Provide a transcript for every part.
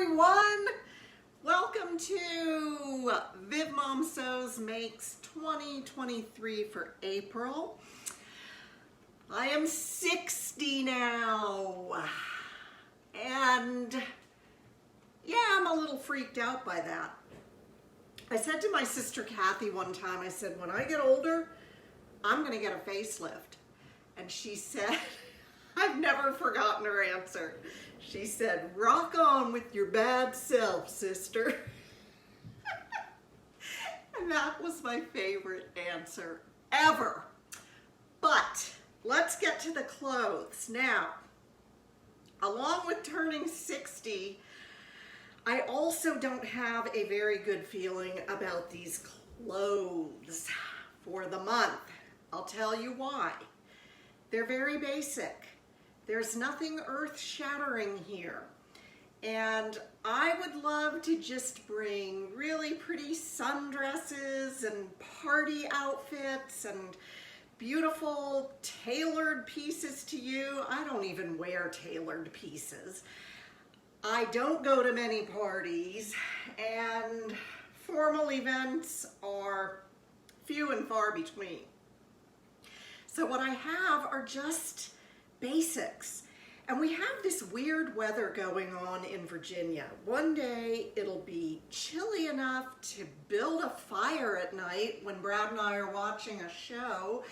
everyone. Welcome to Viv Mom Sews Makes 2023 for April. I am 60 now, and yeah, I'm a little freaked out by that. I said to my sister Kathy one time, I said, when I get older, I'm gonna get a facelift. And she said, I've never forgotten her answer. She said, rock on with your bad self, sister. And that was my favorite answer ever. But let's get to the clothes. Now, along with turning 60, I also don't have a very good feeling about these clothes for the month. I'll tell you why. They're very basic. There's nothing earth-shattering here. And I would love to just bring really pretty sundresses and party outfits and beautiful tailored pieces to you. I don't even wear tailored pieces. I don't go to many parties, and formal events are few and far between. So what I have are just basics. And we have this weird weather going on in Virginia. One day it'll be chilly enough to build a fire at night when Brad and I are watching a show.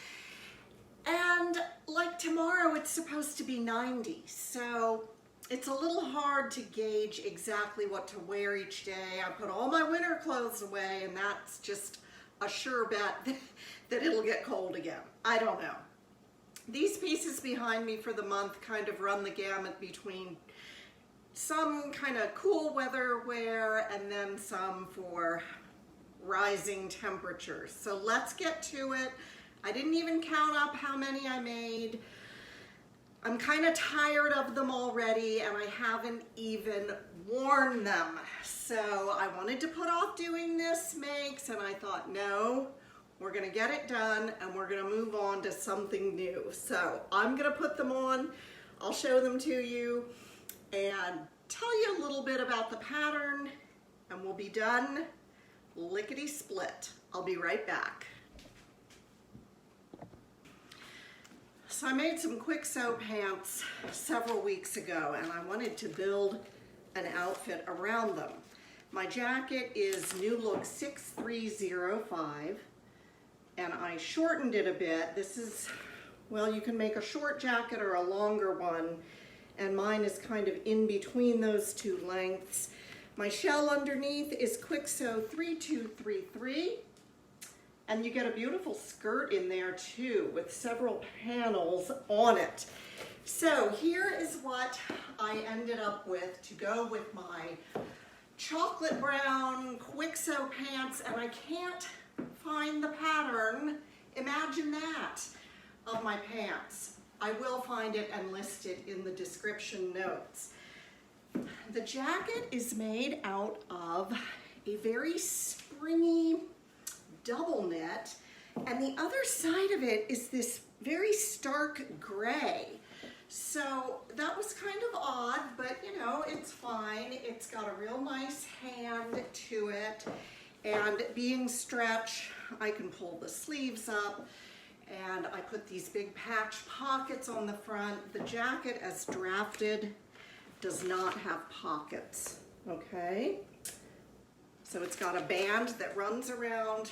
And like tomorrow it's supposed to be 90. So it's a little hard to gauge exactly what to wear each day. I put all my winter clothes away, and that's just a sure bet that it'll get cold again. I don't know. These pieces behind me for the month kind of run the gamut between some kind of cool weather wear and then some for rising temperatures. So let's get to it. I didn't even count up how many I made. I'm kind of tired of them already, and I haven't even worn them. So I wanted to put off doing this makes, and I thought, no, we're gonna get it done and we're gonna move on to something new. So I'm gonna put them on, I'll show them to you and tell you a little bit about the pattern, and we'll be done lickety split. I'll be right back. So I made some Kwik Sew pants several weeks ago, and I wanted to build an outfit around them. My jacket is New Look 6305. And I shortened it a bit. This is, well, you can make a short jacket or a longer one, and mine is kind of in between those two lengths. My shell underneath is Kwik Sew 3233, and you get a beautiful skirt in there too with several panels on it. So here is what I ended up with to go with my chocolate brown Kwik Sew pants, and I can't find the pattern, imagine that, of my pants. I will find it and list it in the description notes. The jacket is made out of a very springy double knit, and the other side of it is this very stark gray. So that was kind of odd, but you know, it's fine. It's got a real nice hand to it. And being stretch, I can pull the sleeves up, and I put these big patch pockets on the front. The jacket, as drafted, does not have pockets, okay? So it's got a band that runs around,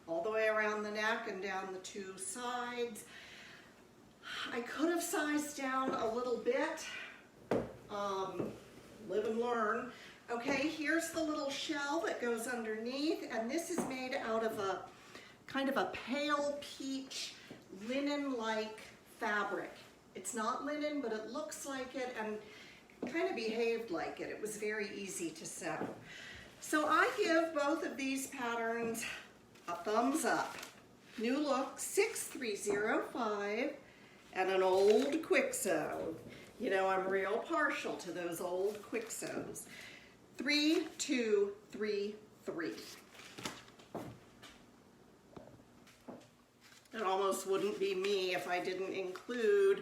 all the way around the neck and down the two sides. I could have sized down a little bit, live and learn. Okay, here's the little shell that goes underneath, and this is made out of a kind of a pale peach linen-like fabric. It's not linen, but it looks like it and kind of behaved like it. It was very easy to sew. So I give both of these patterns a thumbs up. New Look 6305 and an old Kwik Sew. You know, I'm real partial to those old Kwik Sews. 3, 2, 3, 3. It almost wouldn't be me if I didn't include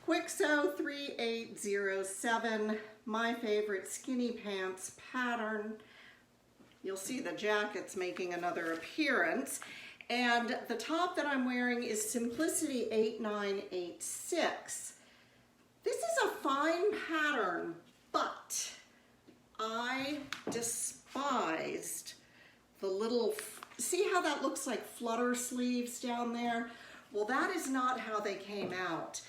Kwik Sew 3807, my favorite skinny pants pattern. You'll see the jacket's making another appearance. And the top that I'm wearing is Simplicity 8986. This is a fine pattern, but I despised the little, see how that looks like flutter sleeves down there? Well, that is not how they came out.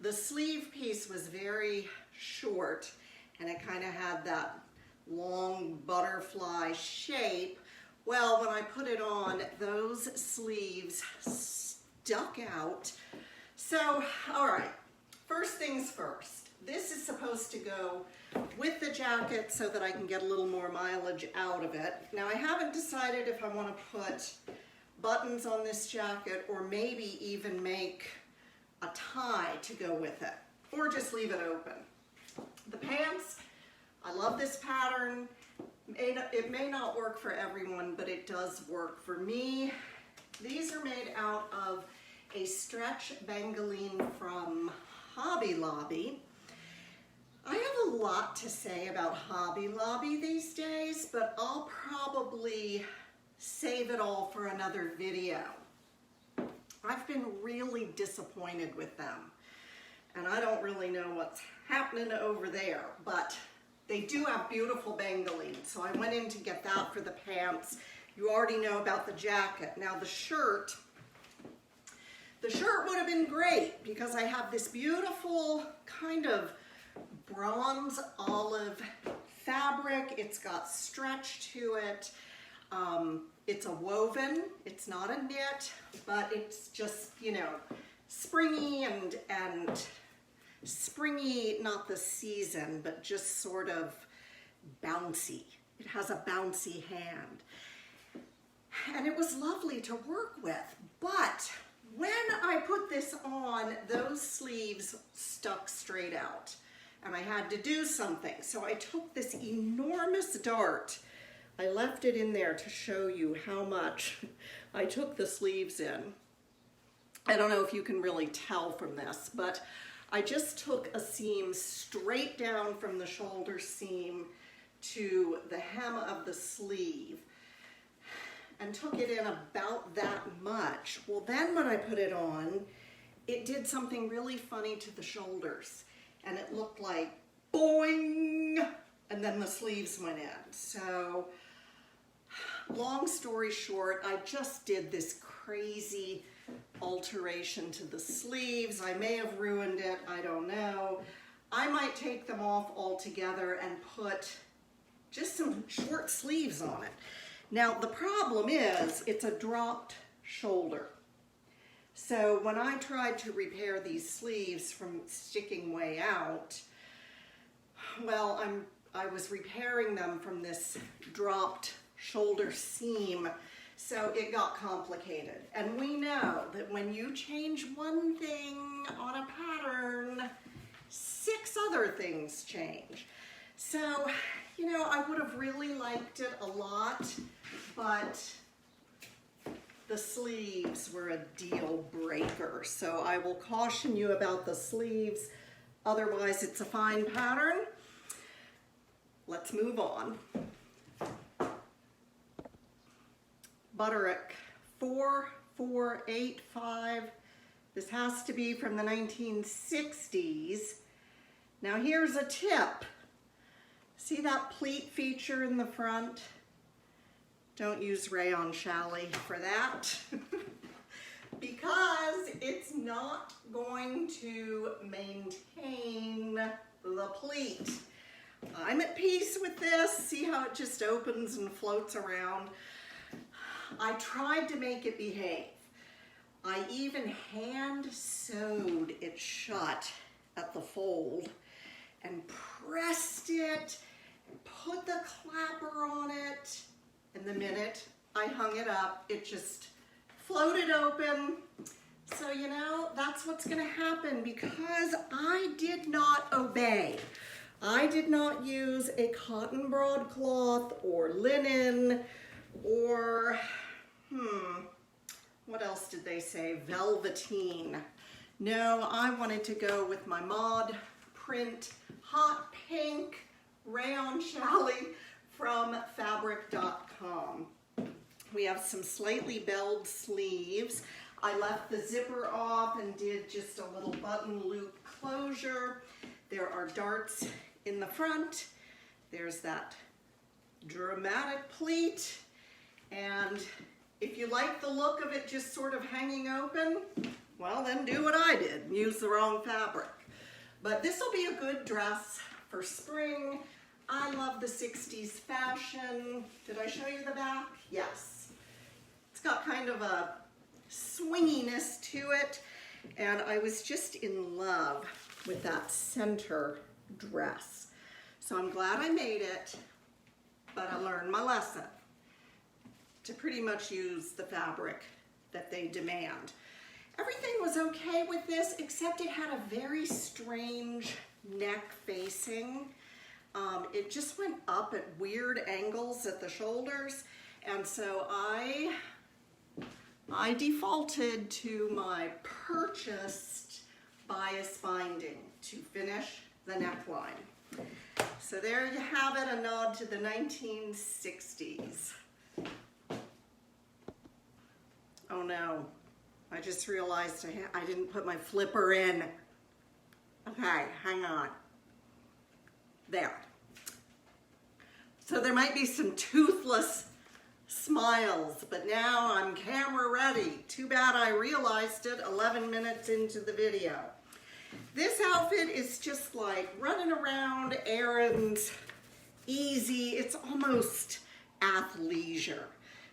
The sleeve piece was very short and it kind of had that long butterfly shape. Well, when I put it on, those sleeves stuck out. So, all right, first things first. This is supposed to go with the jacket so that I can get a little more mileage out of it. Now, I haven't decided if I want to put buttons on this jacket or maybe even make a tie to go with it, or just leave it open. The pants, I love this pattern. It may not work for everyone, but it does work for me. These are made out of a stretch bengaline from Hobby Lobby. I have a lot to say about Hobby Lobby these days, but I'll probably save it all for another video. I've been really disappointed with them, and I don't really know what's happening over there, but they do have beautiful bengaline, so I went in to get that for the pants. You already know about the jacket. Now the shirt would have been great because I have this beautiful kind of bronze olive fabric. It's got stretch to it. It's a woven, it's not a knit, but it's just, you know, springy and springy, not the season, but just sort of bouncy. It has a bouncy hand. And it was lovely to work with, but when I put this on, those sleeves stuck straight out and I had to do something. So I took this enormous dart. I left it in there to show you how much I took the sleeves in. I don't know if you can really tell from this, but I just took a seam straight down from the shoulder seam to the hem of the sleeve and took it in about that much. Well, then when I put it on, it did something really funny to the shoulders and it looked like boing, and then the sleeves went in. So long story short, I just did this crazy alteration to the sleeves. I may have ruined it, I don't know. I might take them off altogether and put just some short sleeves on it. Now the problem is it's a dropped shoulder. So when I tried to repair these sleeves from sticking way out, well, I was repairing them from this dropped shoulder seam, so it got complicated. And we know that when you change one thing on a pattern, 6 other things change. So, you know, I would have really liked it a lot, but the sleeves were a deal breaker. So I will caution you about the sleeves. Otherwise, it's a fine pattern. Let's move on. Butterick 4485. This has to be from the 1960s. Now here's a tip. See that pleat feature in the front? Don't use rayon challis for that because it's not going to maintain the pleat. I'm at peace with this. See how it just opens and floats around? I tried to make it behave. I even hand sewed it shut at the fold and pressed it and put the clapper on it. And the minute I hung it up, it just floated open. So, you know, that's what's going to happen because I did not obey. I did not use a cotton broadcloth or linen or, what else did they say? Velveteen. No, I wanted to go with my mod print hot pink rayon challis from fabric.com. We have some slightly belled sleeves. I left the zipper off and did just a little button loop closure. There are darts in the front. There's that dramatic pleat. And if you like the look of it just sort of hanging open, well, then do what I did and use the wrong fabric. But this will be a good dress for spring. I love the 60s fashion. Did I show you the back? Yes. It's got kind of a swinginess to it, and I was just in love with that center dress. So I'm glad I made it, but I learned my lesson to pretty much use the fabric that they demand. Everything was okay with this, except it had a very strange neck facing. It just went up at weird angles at the shoulders, and so I defaulted to my purchased bias binding to finish the neckline. So there you have it, a nod to the 1960s. Oh no, I just realized I didn't put my flipper in. Okay, hang on. There. So there might be some toothless smiles, but now I'm camera ready. Too bad I realized it 11 minutes into the video. This outfit is just like running around errands, easy. It's almost athleisure.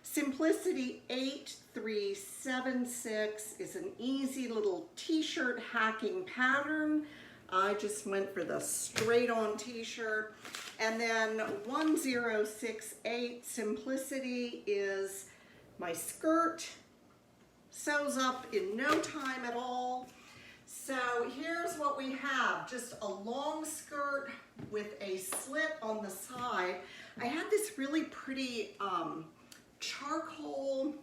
Simplicity 8376 is an easy little t-shirt hacking pattern. I just went for the straight on t-shirt. And then 1068 Simplicity is my skirt. Sews up in no time at all. So here's what we have, just a long skirt with a slit on the side. I had this really pretty charcoal.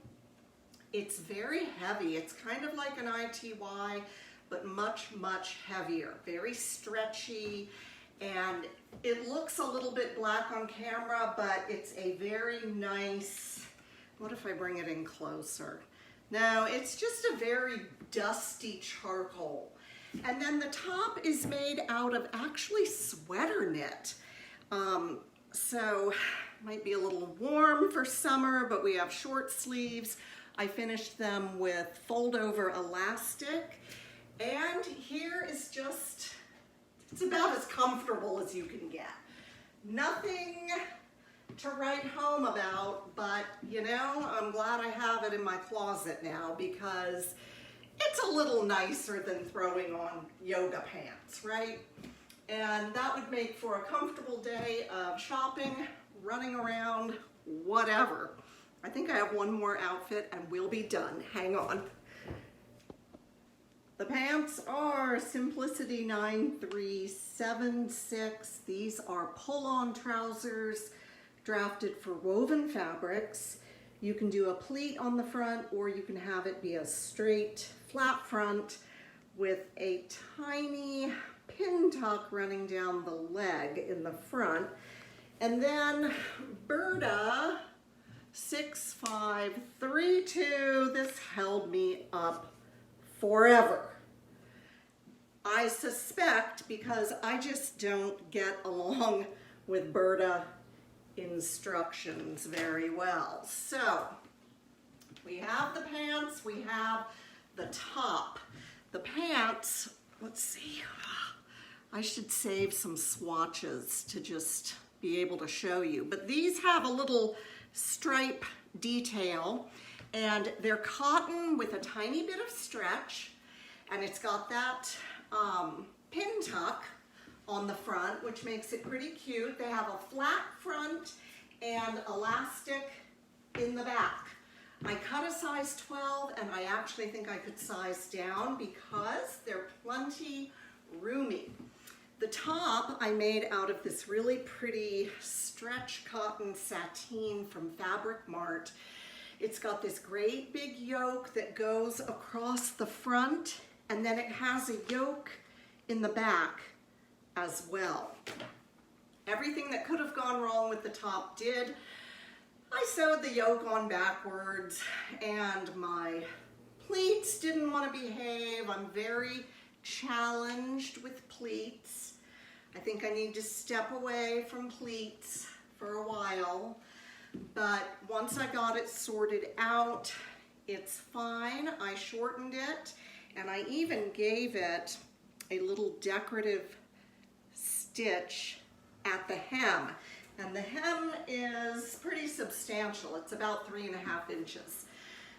It's very heavy. It's kind of like an ITY, but much, much heavier, very stretchy, and it looks a little bit black on camera, but it's a very nice, what if I bring it in closer? No, it's just a very dusty charcoal. And then the top is made out of actually sweater knit. So might be a little warm for summer, but we have short sleeves. I finished them with fold over elastic. And here is just, it's about as comfortable as you can get. Nothing to write home about, but you know, I'm glad I have it in my closet now because it's a little nicer than throwing on yoga pants, right? And that would make for a comfortable day of shopping, running around, whatever. I think I have one more outfit and we'll be done. Hang on. The pants are Simplicity 9376. These are pull-on trousers drafted for woven fabrics. You can do a pleat on the front, or you can have it be a straight flat front with a tiny pin tuck running down the leg in the front. And then Burda 6532, this held me up forever. I suspect because I just don't get along with Burda instructions very well. So we have the pants, we have the top. The pants, let's see, I should save some swatches to just be able to show you, but these have a little stripe detail, and they're cotton with a tiny bit of stretch, and it's got that pin tuck on the front, which makes it pretty cute. They have a flat front and elastic in the back. I cut a size 12, and I actually think I could size down because they're plenty roomy. The top I made out of this really pretty stretch cotton sateen from Fabric Mart. It's got this great big yoke that goes across the front and then it has a yoke in the back as well. Everything that could have gone wrong with the top did. I sewed the yoke on backwards, and my pleats didn't want to behave. I'm very challenged with pleats. I think I need to step away from pleats for a while, but once I got it sorted out, it's fine. I shortened it, and I even gave it a little decorative stitch at the hem. And the hem is pretty substantial. It's about 3.5 inches.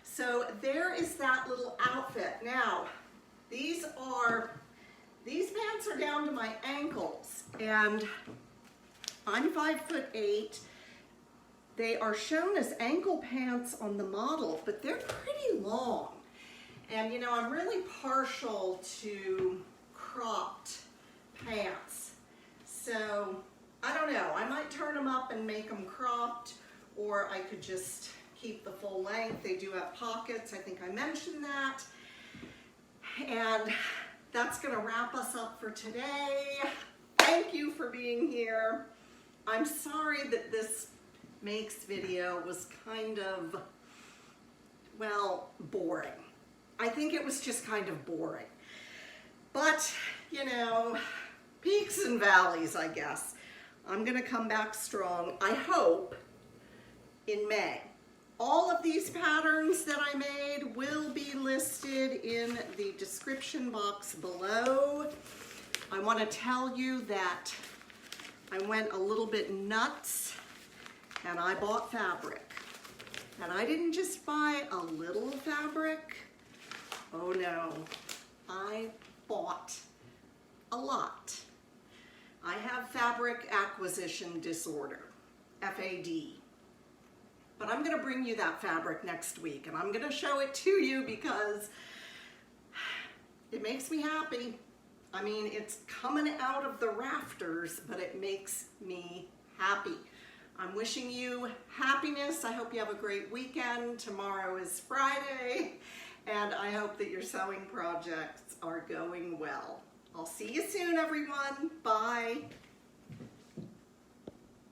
So there is that little outfit. Now, these pants are down to my ankles, and I'm 5'8". They are shown as ankle pants on the model, but they're pretty long. And you know, I'm really partial to cropped pants. So I don't know, I might turn them up and make them cropped, or I could just keep the full length. They do have pockets, I think I mentioned that. And that's gonna wrap us up for today. Thank you for being here. I'm sorry that this makes video was kind of, well, boring. I think it was just kind of boring. But, you know, peaks and valleys, I guess. I'm gonna come back strong, I hope, in May. All of these patterns that I made will be listed in the description box below. I want to tell you that I went a little bit nuts and I bought fabric. And I didn't just buy a little fabric. Oh no, I bought a lot. I have fabric acquisition disorder, FAD. But I'm gonna bring you that fabric next week, and I'm gonna show it to you because it makes me happy. I mean, it's coming out of the rafters, but it makes me happy. I'm wishing you happiness. I hope you have a great weekend. Tomorrow is Friday, and I hope that your sewing projects are going well. I'll see you soon, everyone. Bye.